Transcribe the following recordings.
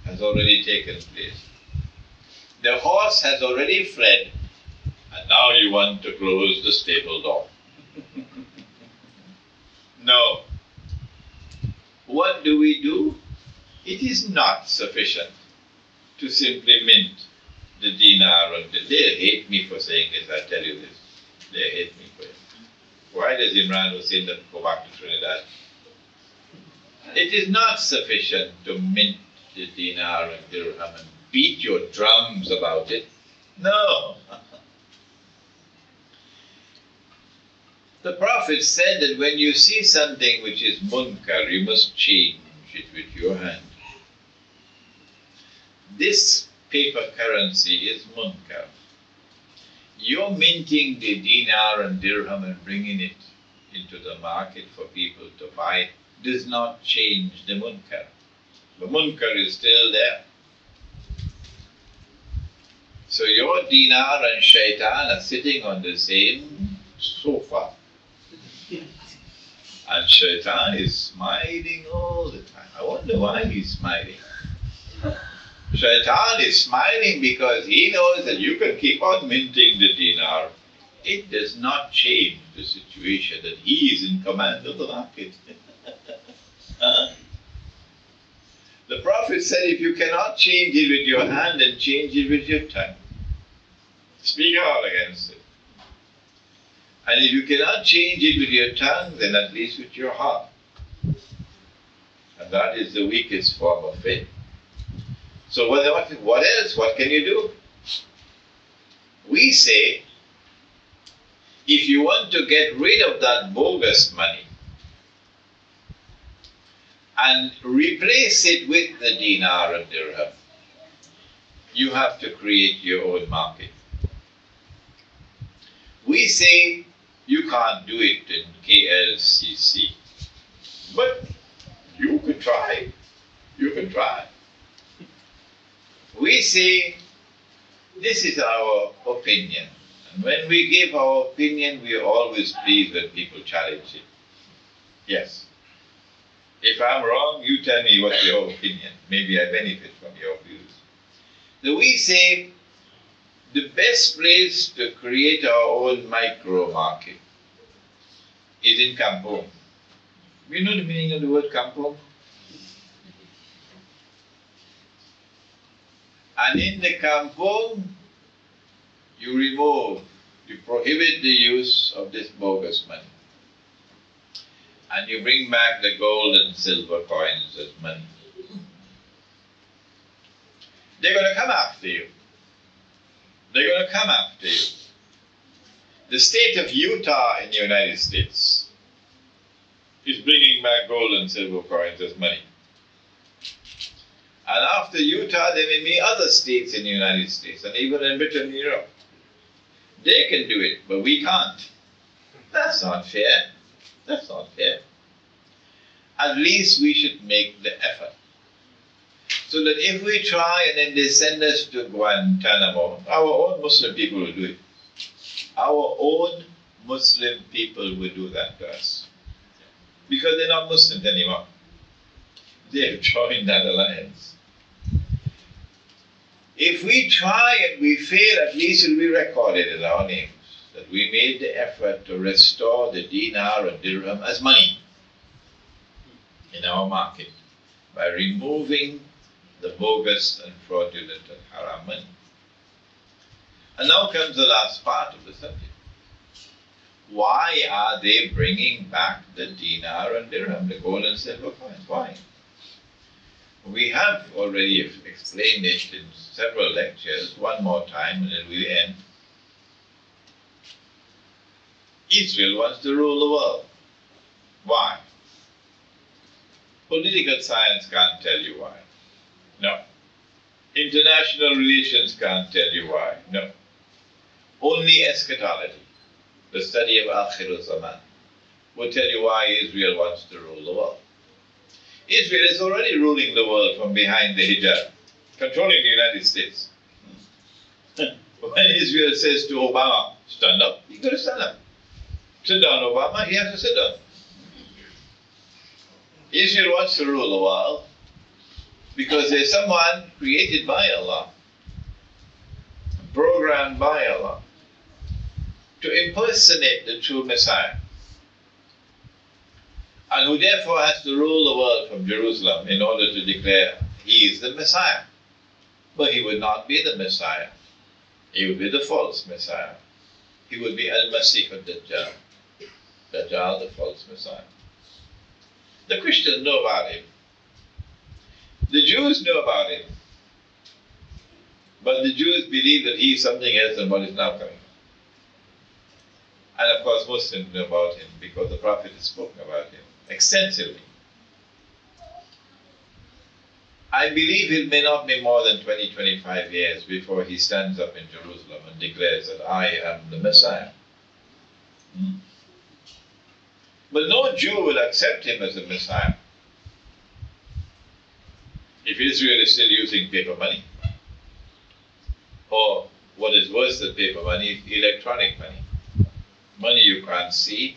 has already taken place. The horse has already fled, and now you want to close the stable door. No. What do? It is not sufficient to simply mint the dinar. And they hate me for saying this, I tell you this. They hate me for it. Why does Imran Hussein not go back to Trinidad? It is not sufficient to mint the dinar and dirham and beat your drums about it. No. The Prophet said that when you see something which is munkar, you must change it with your hand. This paper currency is munkar. You're minting the dinar and dirham and bringing it into the market for people to buy does not change the munkar. The munkar is still there. So your dinar and shaitan are sitting on the same sofa. And shaitan is smiling all the time. I wonder why he's smiling. Shaitan is smiling because he knows that you can keep on minting the dinar. It does not change the situation that he is in command of the market. The Prophet said, if you cannot change it with your hand, then change it with your tongue. Speak out against it. And if you cannot change it with your tongue, then at least with your heart. And that is the weakest form of faith. So what else? What can you do? We say, if you want to get rid of that bogus money and replace it with the dinar and dirham, you have to create your own market. We say you can't do it in KLCC, but you could try. You can try. We say this is our opinion, and when we give our opinion, we are always pleased when people challenge it. Yes. If I'm wrong, you tell me what's your opinion. Maybe I benefit from your views. So we say the best place to create our own micro market is in kampung. You know the meaning of the word kampung? And in the kampung, you prohibit the use of this bogus money. And you bring back the gold and silver coins as money. They're going to come after you. They're going to come after you. The state of Utah in the United States is bringing back gold and silver coins as money. And after Utah, there may be other states in the United States, and even in Britain and Europe. They can do it, but we can't. That's not fair. That's not fair. At least we should make the effort. So that if we try and then they send us to Guantanamo, our own Muslim people will do it. Our own Muslim people will do that to us. Because they're not Muslims anymore. They have joined that alliance. If we try and we fail, at least it will be recorded in our names that we made the effort to restore the dinar and dirham as money in our market by removing the bogus and fraudulent and haram money. And now comes the last part of the subject. Why are they bringing back the dinar and dirham, the gold and silver coins? Why? We have already explained it in several lectures. One more time and then we'll end. Israel wants to rule the world. Why? Political science can't tell you why. No. International relations can't tell you why. No. Only eschatology, the study of Akhir Zaman, will tell you why Israel wants to rule the world. Israel is already ruling the world from behind the hijab, controlling the United States. When Israel says to Obama, stand up, he's got to stand up. Sit down, Obama, he has to sit down. Israel wants to rule the world. Because there's someone created by Allah, programmed by Allah, to impersonate the true Messiah, and who therefore has to rule the world from Jerusalem in order to declare he is the Messiah. But he would not be the Messiah. He would be the false Messiah. He would be Al-Masih al-Dajjal. Dajjal, the false Messiah. The Christians know about him. The Jews know about him. But the Jews believe that he is something else than what is now coming. And of course Muslims know about him because the Prophet has spoken about him extensively. I believe it may not be more than 20-25 years before he stands up in Jerusalem and declares that I am the Messiah. But no Jew will accept him as a Messiah if Israel is still using paper money. Or what is worse than paper money, electronic money. Money you can't see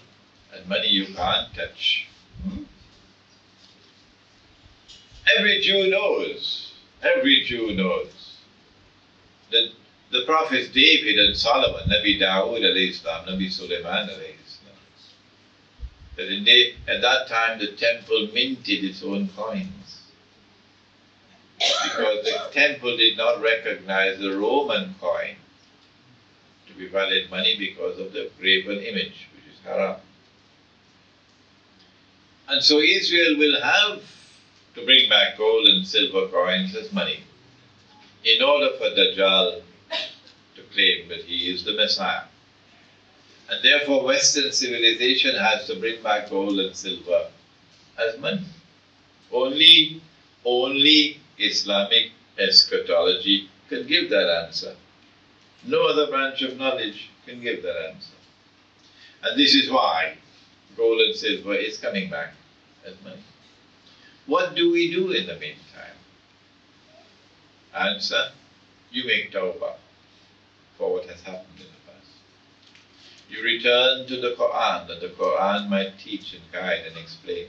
and money you can't touch. Every Jew knows that the prophets David and Solomon, Nabi Dawood alayhi salam, Nabi Sulaiman alayhi salam, that at that time the temple minted its own coins. Because the temple did not recognize the Roman coin to be valid money because of the graven image, which is haram. And so Israel will have to bring back gold and silver coins as money in order for Dajjal to claim that he is the Messiah. And therefore Western civilization has to bring back gold and silver as money. Only Islamic eschatology can give that answer. No other branch of knowledge can give that answer. And this is why gold and silver is coming back as money. What do we do in the meantime? Answer, you make tawbah for what has happened in the past. You return to the Quran, that the Quran might teach and guide and explain.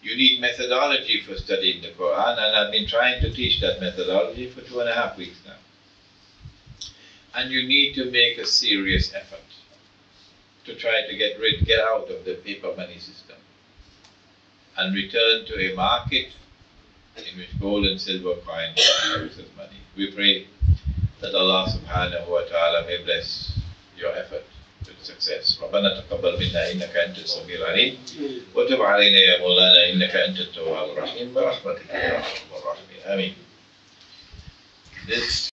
You need methodology for studying the Quran, and I've been trying to teach that methodology for 2.5 weeks now. And you need to make a serious effort to try to get out of the paper money system and return to a market in which gold and silver coins are used as money. We pray that Allah subhanahu wa ta'ala may bless your effort with success. رَبَّنَا تَقَبَّلْ مِنَّا إِنَّكَ أَنْتَ السَّمِيعُ الْعَلِيمُ وَتُبْ عَلَيْنَا يَا مَوْلَانَا إِنَّكَ أَنْتَ التَّوَّابُ الرَّحِيمُ بِرَحْمَتِكَ يَا أَرْحَمَ الرَّاحِمِينَ. Amin. This